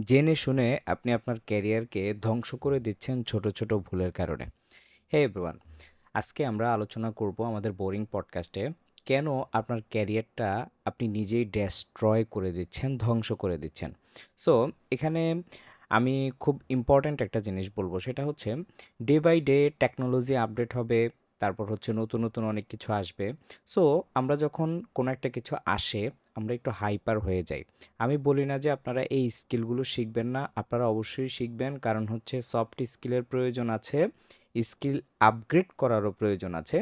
জেনে শুনে আপনি আপনার ক্যারিয়ারকে ধ্বংস করে দিচ্ছেন ছোট, ছোট ভুলের কারণে। Hey everyone! আজকে আমরা আলোচনা করব আমাদের বোরিং পডকাস্টে কেন আপনার ক্যারিয়ারটা আপনি নিজেই ডেস্ট্রয় করে দিচ্ছেন, ধ্বংস করে দিচ্ছেন। সো এখানে আমি খুব ইম্পর্ট্যান্ট একটা জিনিস বলব, সেটা হচ্ছে day by day technology update হবে, তারপর হচ্ছে নতুন, নতুন অনেক কিছু আসবে। সো আমরা যখন কোনো একটা কিছু আসে, আমরা একটু হাইপার হয়ে যাই। আমি বলি না যে আপনারা এই স্কিলগুলো শিখবেন না, আপনারা অবশ্যই শিখবেন, কারণ হচ্ছে সফট স্কিলের প্রয়োজন আছে, স্কিল আপগ্রেড করারও প্রয়োজন আছে,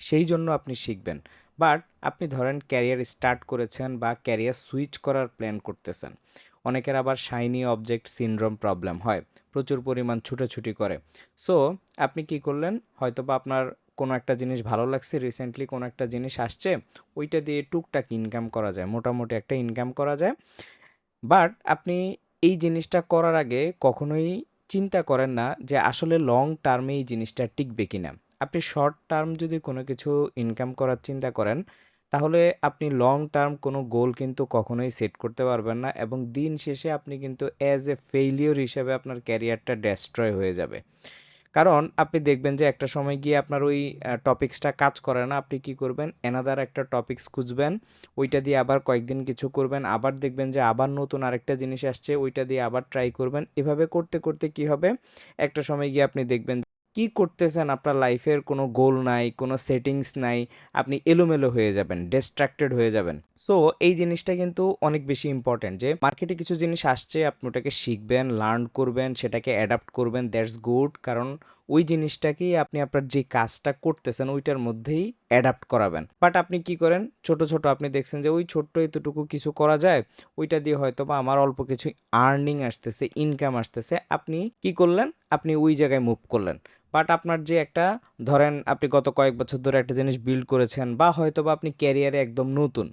সেই জন্য আপনি শিখবেন। বাট আপনি ধরেন ক্যারিয়ার স্টার্ট করেছেন বা ক্যারিয়ার সুইচ করার প্ল্যান করতেছেন। অনেকের আবার শাইনি অবজেক্ট সিনড্রোম প্রবলেম হয়, প্রচুর পরিমাণ ছুটাছুটি করে। সো আপনি কি করলেন, হয়তোবা আপনার কোনো একটা জিনিস ভালো লাগছে, রিসেন্টলি কোনো একটা জিনিস আসছে, ওইটা দিয়ে টুকটাক ইনকাম করা যায়, মোটামুটি একটা ইনকাম করা যায়। বাট আপনি এই জিনিসটা করার আগে কখনোই চিন্তা করেন না যে আসলে লং টার্মে এই জিনিসটা টিকবে কিনা। আপনি শর্ট টার্ম যদি কোনো কিছু ইনকাম করার চিন্তা করেন, তাহলে আপনি লং টার্ম কোনো গোল কিন্তু কখনোই সেট করতে পারবেন না, এবং দিন শেষে আপনি কিন্তু অ্যাজ এ ফেইলিওর হিসেবে আপনার ক্যারিয়ারটা ডেস্ট্রয় হয়ে যাবে। কারণ আপনি দেখবেন যে একটা সময় গিয়ে আপনার ওই টপিক্সটা কাজ করে না। আপনি কি করবেন? অ্যানাদার একটা টপিক্স খুঁজবেন। ওইটা দিয়ে আবার কয়েকদিন কিছু করবেন। আবার দেখবেন যে আবার নতুন আরেকটা জিনিস আসছে, ওইটা দিয়ে আবার ট্রাই করবেন। এভাবে করতে, করতে কি হবে? একটা সময় গিয়ে আপনি দেখবেন কি করতেছেন, আপনার লাইফের কোনো গোল নাই, কোনো সেটিংস নাই। আপনি এলোমেলো হয়ে যাবেন, ডিস্ট্রাক্টেড হয়ে যাবেন। সো এই জিনিসটা কিন্তু অনেক বেশি ইম্পর্ট্যান্ট যে মার্কেটে কিছু জিনিস আসছে, আপনি ওটাকে শিখবেন, লার্ন করবেন, সেটাকে অ্যাডাপ্ট করবেন, দ্যাটস গুড। কারণ ওই জিনিসটাকেই আপনি আপনার যে কাজটা করতেছেন ওইটার মধ্যেই অ্যাডাপ্ট করাবেন। বাট আপনি কি করেন, ছোট ছোট আপনি দেখছেন যে ওই ছোট্ট এতটুকু কিছু করা যায়, ওইটা দিয়ে হয়তো বা আমার অল্প কিছু আর্নিং আসতেছে, ইনকাম আসতেছে, আপনি কি করলেন, আপনি ওই জায়গায় মুভ করলেন। বাট আপনার যে একটা, ধরেন আপনি গত কয়েক বছর ধরে একটা জিনিস বিল্ড করেছেন, বা হয়তো বা আপনি ক্যারিয়ারে একদম নতুন,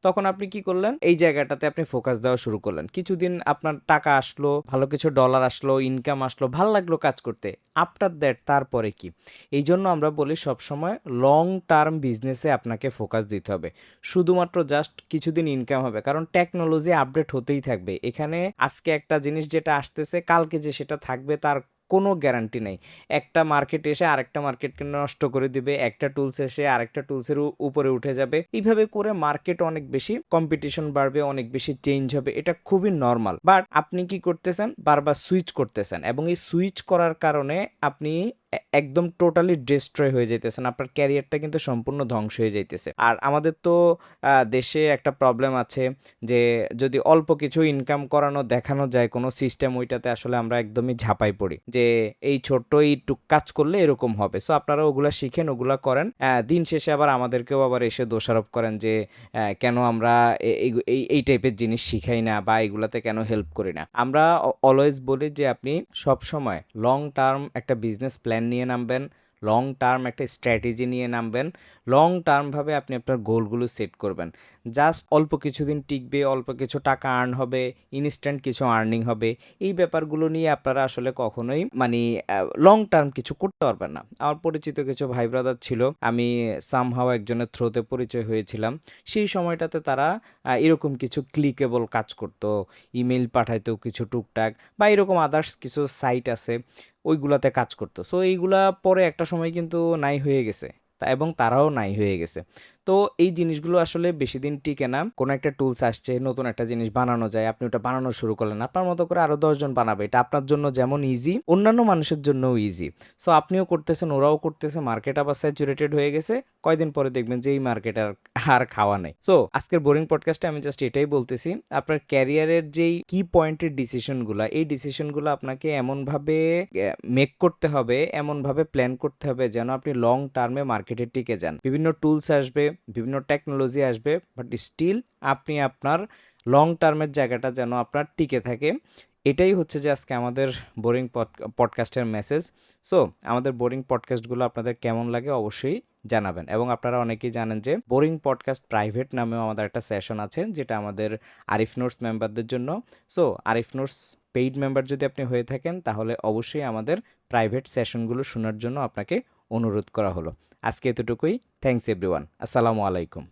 তখন আপনি কি করলেন, এই জায়গাটাতে আপনি ফোকাস দেওয়া শুরু করলেন। কিছুদিন আপনার টাকা আসলো, ভালো কিছু ডলার আসলো, ইনকাম আসলো, ভাল লাগলো কাজ করতে। আফটার দ্যাট তারপরে কি? এই জন্য আমরা বলি সবসময় লং টার্ম বিজনেসে আপনাকে ফোকাস দিতে হবে। শুধুমাত্র জাস্ট কিছুদিন ইনকাম হবে, কারণ টেকনোলজি আপডেট হতেই থাকবে। এখানে আজকে একটা জিনিস যেটা আসতেছে, কালকে যে সেটা থাকবে তার কোনো গ্যারান্টি নেই। একটা মার্কেট এসে আরেকটা মার্কেটকে নষ্ট করে দিবে, একটা টুলস এসে আরেকটা টুলসের উপরে উঠে যাবে। এইভাবে করে মার্কেট অনেক বেশি কম্পিটিশন বাড়বে, অনেক বেশি চেঞ্জ হবে, এটা খুবই নর্মাল। বাট আপনি কি করতেছেন, বারবার সুইচ করতেছেন, এবং এই সুইচ করার কারণে আপনি একদম টোটালি ডিস্ট্রয় হয়ে যাইতেছেন। আপনার ক্যারিয়ারটা কিন্তু সম্পূর্ণ ধ্বংস হয়ে যাইতেছে। আর আমাদের তো দেশে একটা প্রবলেম আছে যে যদি অল্প কিছু ইনকাম করানো দেখানো যায় কোনো সিস্টেম, ওইটাতে আসলে আমরা একদমই ঝাঁপাই পড়ি যে এই ছোট্ট এইটুক কাজ করলে এরকম হবে। সো আপনারা ওগুলা শিখেন, ওগুলা করেন। দিন শেষে আবার আমাদেরকেও আবার এসে দোষারোপ করেন যে কেন আমরা এই টাইপের জিনিস শিখাই না, বা এগুলাতে কেন হেল্প করি না। আমরা অলওয়েজ বলি যে আপনি সবসময় লং টার্ম একটা বিজনেস প্ল্যান নিয়ে নামবেন, লং টার্ম একটা স্ট্র্যাটেজি নিয়ে নামবেন, লং টার্মভাবে আপনি আপনার গোলগুলো সেট করবেন। জাস্ট অল্প কিছুদিন টিকবে, অল্প কিছু টাকা আর্ন হবে, ইনস্ট্যান্ট কিছু আর্নিং হবে, এই ব্যাপারগুলো নিয়ে আপনারা আসলে কখনোই মানে লং টার্ম কিছু করতে পারবেন না। আমার পরিচিত কিছু ভাই ব্রাদার ছিল, আমি সামহাও একজনের থ্রোতে পরিচয় হয়েছিলাম। সেই সময়টাতে তারা এরকম কিছু ক্লিকেবল কাজ করতো, ইমেল পাঠাইতো কিছু টুকটাক, বা এরকম আদার্স কিছু সাইট আছে, ওইগুলাতে কাজ করতো। সো এইগুলা পরে একটা সময় কিন্তু নাই হয়ে গেছে, এবং তারাও নাই হয়ে গেছে। তো এই জিনিসগুলো আসলে বেশি দিন টিকে না। কোনো একটা টুলস আসছে, নতুন একটা জিনিস বানানো যায়, আপনি ওটা বানানো শুরু করলেন, আপনার মতো করে আরো 10 জন বানাবে, এটা আপনার জন্য যেমন ইজি, অন্যান্য মানুষের জন্যও ইজি। সো আপনিও করতেছেন, ওরাও করতেছে, মার্কেট আবার স্যাচুরেটেড হয়ে গেছে। কয়দিন পরে দেখবেন যে এই মার্কেট আর আর খাওয়া নাই। সো আজকের বোরিং পডকাস্টে আমি জাস্ট এটাই বলতেছি, আপনার ক্যারিয়ারের যেই কি পয়েন্টের ডিসিশনগুলো, এই ডিসিশনগুলো আপনাকে এমনভাবে মেক করতে হবে, এমনভাবে প্ল্যান করতে হবে যেন আপনি লং টার্মে মার্কেটে টিকে যান। বিভিন্ন টুলস আসবে, বিভিন্ন টেকনোলজি আসবে, বাট স্টিল আপনি আপনার লং টার্মের জায়গাটা যেন আপনার টিকে থাকে। এটাই হচ্ছে যে আজকে আমাদের বোরিং পডকাস্টের মেসেজ। সো আমাদের বোরিং পডকাস্টগুলো আপনাদের কেমন লাগে অবশ্যই জানাবেন, এবং আপনারা অনেকেই জানেন যে বোরিং পডকাস্ট প্রাইভেট নামেও আমাদের একটা সেশন আছে, যেটা আমাদের আরিফ নোটস মেম্বারদের জন্য। So Arif notes paid member যদি আপনি হয়ে থাকেন, তাহলে অবশ্যই আমাদের প্রাইভেট সেশনগুলো শোনার জন্য আপনাকে অনুরোধ করা হলো। আজকে এতটুকুই। Thanks everyone. আসসালামু আলাইকুম।